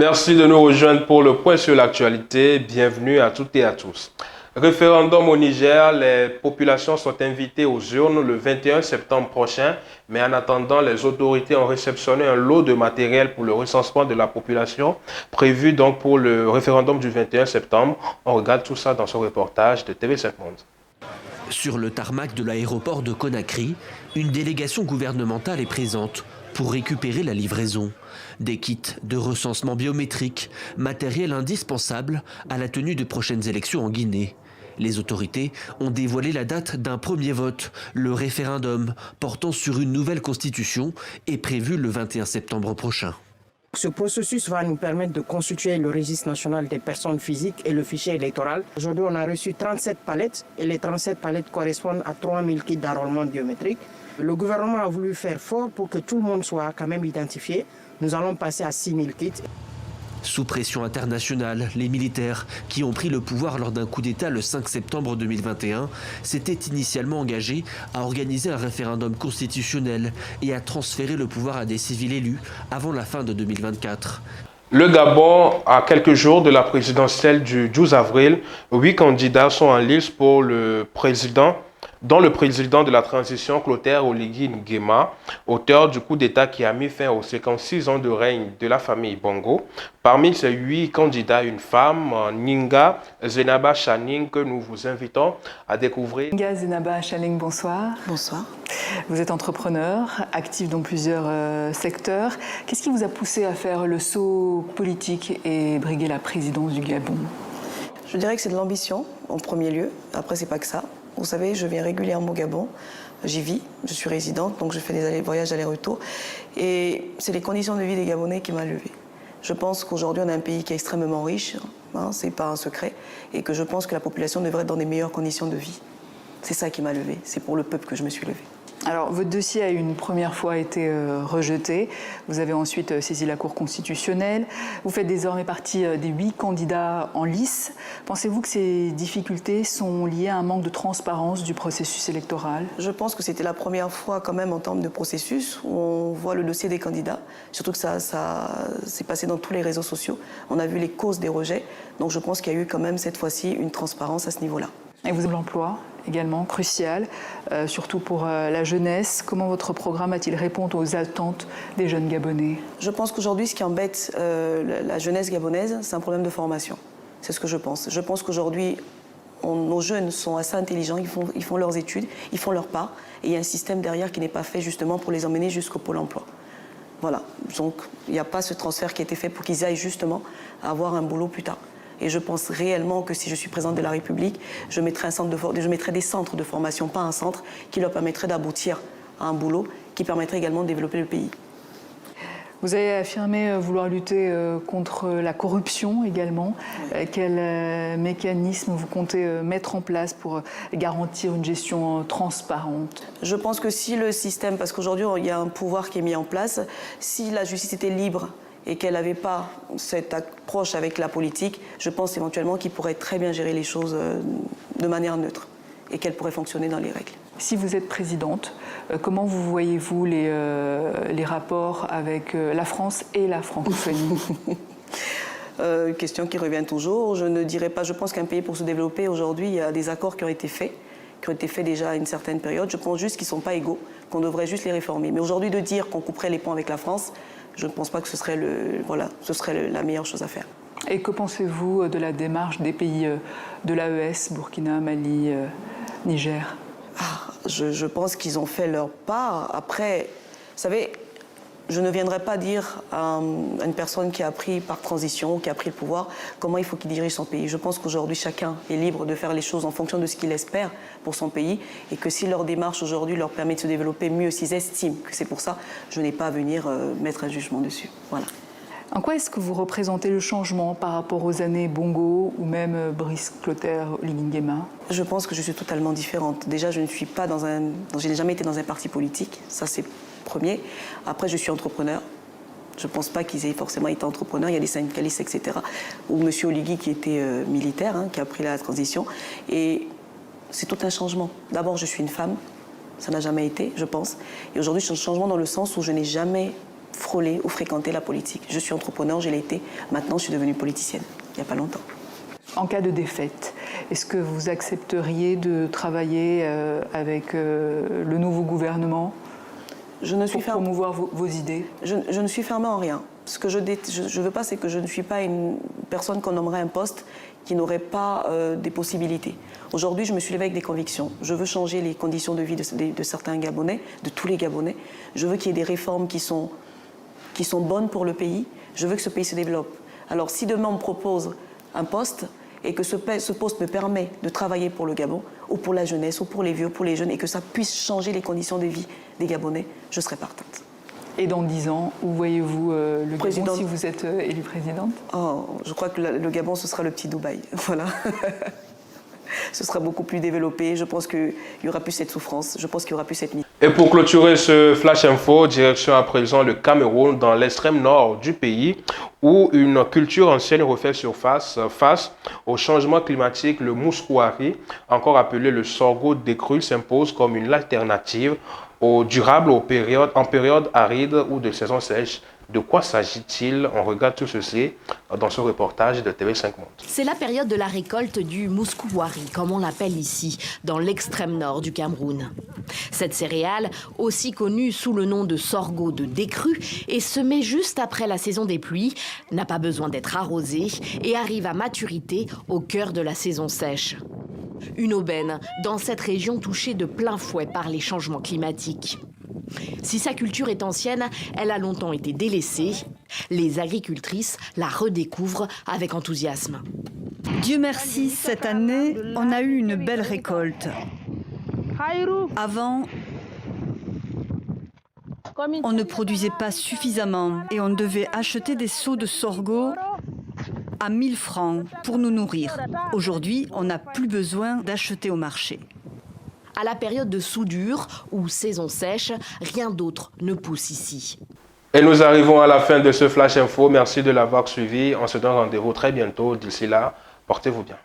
Merci de nous rejoindre pour le point sur l'actualité. Bienvenue à toutes et à tous. Référendum au Niger, les populations sont invitées aux urnes le 21 septembre prochain, mais en attendant, les autorités ont réceptionné un lot de matériel pour le recensement de la population, prévu donc pour le référendum du 21 septembre. On regarde tout ça dans ce reportage de TV5 Monde. Sur le tarmac de l'aéroport de Conakry, une délégation gouvernementale est présente pour récupérer la livraison. Des kits de recensement biométrique, matériel indispensable à la tenue de prochaines élections en Guinée. Les autorités ont dévoilé la date d'un premier vote. Le référendum portant sur une nouvelle constitution est prévu le 21 septembre prochain. Ce processus va nous permettre de constituer le registre national des personnes physiques et le fichier électoral. Aujourd'hui, on a reçu 37 palettes et les 37 palettes correspondent à 3000 kits d'enrôlement biométrique. Le gouvernement a voulu faire fort pour que tout le monde soit quand même identifié. Nous allons passer à 6000 kits. Sous pression internationale, les militaires qui ont pris le pouvoir lors d'un coup d'État le 5 septembre 2021 s'étaient initialement engagés à organiser un référendum constitutionnel et à transférer le pouvoir à des civils élus avant la fin de 2024. Le Gabon, à quelques jours de la présidentielle du 12 avril, 8 candidats sont en lice pour le président, dont le président de la transition, Clotaire Oligui Nguema, auteur du coup d'État qui a mis fin aux 56 ans de règne de la famille Bongo. Parmi ces 8 candidats, une femme, Ninga Zenaba Chaning, que nous vous invitons à découvrir. Ninga Zenaba Chaning, bonsoir. Bonsoir. Vous êtes entrepreneur, actif dans plusieurs secteurs. Qu'est-ce qui vous a poussé à faire le saut politique et briguer la présidence du Gabon? Je dirais que c'est de l'ambition, en premier lieu. Après, c'est pas que ça. Vous savez, je viens régulièrement au Gabon, j'y vis, je suis résidente, donc je fais des voyages aller-retour. Et c'est les conditions de vie des Gabonais qui m'ont levée. Je pense qu'aujourd'hui, on a un pays qui est extrêmement riche, hein, c'est pas un secret, et que je pense que la population devrait être dans des meilleures conditions de vie. C'est ça qui m'a levée, c'est pour le peuple que je me suis levée. Alors, votre dossier a une première fois été rejeté. Vous avez ensuite saisi la Cour constitutionnelle. Vous faites désormais partie des 8 candidats en lice. Pensez-vous que ces difficultés sont liées à un manque de transparence du processus électoral? Je pense que c'était la première fois quand même en termes de processus où on voit le dossier des candidats. Surtout que ça s'est passé dans tous les réseaux sociaux. On a vu les causes des rejets. Donc je pense qu'il y a eu quand même cette fois-ci une transparence à ce niveau-là. Et vous avez l'emploi également crucial, surtout pour la jeunesse. Comment votre programme a-t-il répondu aux attentes des jeunes Gabonais? Je pense qu'aujourd'hui, ce qui embête la jeunesse gabonaise, c'est un problème de formation. C'est ce que je pense. Je pense qu'aujourd'hui, nos jeunes sont assez intelligents, ils font leurs études, ils font leur part, et il y a un système derrière qui n'est pas fait justement pour les emmener jusqu'au Pôle emploi. Voilà, donc il n'y a pas ce transfert qui a été fait pour qu'ils aillent justement avoir un boulot plus tard. Et je pense réellement que si je suis présidente de la République, je mettrai des centres de formation, pas un centre, qui leur permettrait d'aboutir à un boulot, qui permettrait également de développer le pays. Vous avez affirmé vouloir lutter contre la corruption également. Oui. Quel mécanisme vous comptez mettre en place pour garantir une gestion transparente? Je pense que si le système, parce qu'aujourd'hui il y a un pouvoir qui est mis en place, si la justice était libre et qu'elle n'avait pas cette approche avec la politique, je pense éventuellement qu'il pourrait très bien gérer les choses de manière neutre et qu'elle pourrait fonctionner dans les règles. Si vous êtes présidente, comment vous voyez-vous les rapports avec la France et la francophonie? Question qui revient toujours. Je ne dirais pas, je pense qu'un pays pour se développer aujourd'hui, il y a des accords qui ont été faits déjà à une certaine période. Je pense juste qu'ils ne sont pas égaux, qu'on devrait juste les réformer. Mais aujourd'hui, de dire qu'on couperait les ponts avec la France, je ne pense pas que ce serait la meilleure chose à faire. Et que pensez-vous de la démarche des pays de l'AES, Burkina, Mali, Niger? Je pense qu'ils ont fait leur part. Après, vous savez, je ne viendrai pas dire à une personne qui a pris par transition, qui a pris le pouvoir, comment il faut qu'il dirige son pays. Je pense qu'aujourd'hui, chacun est libre de faire les choses en fonction de ce qu'il espère pour son pays et que si leur démarche aujourd'hui leur permet de se développer mieux, s'ils estiment que c'est pour ça, je n'ai pas à venir mettre un jugement dessus. Voilà. En quoi est-ce que vous représentez le changement par rapport aux années Bongo ou même Brice Clotaire Oligui Nguema? Je pense que je suis totalement différente. Déjà, je n'ai jamais été dans un parti politique, ça c'est premier. Après, je suis entrepreneur. Je ne pense pas qu'ils aient forcément été entrepreneurs. Il y a des syndicalistes, etc. Ou M. Oligui qui était militaire, qui a pris la transition. Et c'est tout un changement. D'abord, je suis une femme. Ça n'a jamais été, je pense. Et aujourd'hui, c'est un changement dans le sens où je n'ai jamais frôler ou fréquenter la politique. Je suis entrepreneur, je l'ai été. Maintenant, je suis devenue politicienne, il n'y a pas longtemps. En cas de défaite, est-ce que vous accepteriez de travailler avec le nouveau gouvernement pour promouvoir vos idées? Je ne suis fermée en rien. Ce que je ne veux pas, c'est que je ne suis pas une personne qu'on nommerait un poste qui n'aurait pas des possibilités. Aujourd'hui, je me suis levée avec des convictions. Je veux changer les conditions de vie de certains Gabonais, de tous les Gabonais. Je veux qu'il y ait des réformes qui sont bonnes pour le pays. Je veux que ce pays se développe. Alors, si demain on me propose un poste et que ce poste me permet de travailler pour le Gabon, ou pour la jeunesse, ou pour les vieux, pour les jeunes, et que ça puisse changer les conditions de vie des Gabonais, je serai partante. Et dans 10 ans, où voyez-vous le Gabon si vous êtes élue présidente? Je crois que le Gabon, ce sera le petit Dubaï. Voilà. Ce sera beaucoup plus développé. Je pense qu'il n'y aura plus cette souffrance. Je pense qu'il n'y aura plus cette misère. Et pour clôturer ce Flash Info, direction à présent le Cameroun, dans l'extrême nord du pays, où une culture ancienne refait surface face au changement climatique. Le mouskouari, encore appelé le sorgho décru, s'impose comme une alternative durable en période aride ou de saison sèche. De quoi s'agit-il? On regarde tout ceci dans ce reportage de TV5 Monde. C'est la période de la récolte du mouskouari, comme on l'appelle ici, dans l'extrême nord du Cameroun. Cette céréale, aussi connue sous le nom de sorgho de décru, est semée juste après la saison des pluies, n'a pas besoin d'être arrosée et arrive à maturité au cœur de la saison sèche. Une aubaine dans cette région touchée de plein fouet par les changements climatiques. Si sa culture est ancienne, elle a longtemps été délaissée. Les agricultrices la redécouvrent avec enthousiasme. Dieu merci, cette année, on a eu une belle récolte. Avant, on ne produisait pas suffisamment et on devait acheter des seaux de sorgho à 1000 francs pour nous nourrir. Aujourd'hui, on n'a plus besoin d'acheter au marché. À la période de soudure ou saison sèche, rien d'autre ne pousse ici. Et nous arrivons à la fin de ce Flash Info. Merci de l'avoir suivi. On se donne rendez-vous très bientôt. D'ici là, portez-vous bien.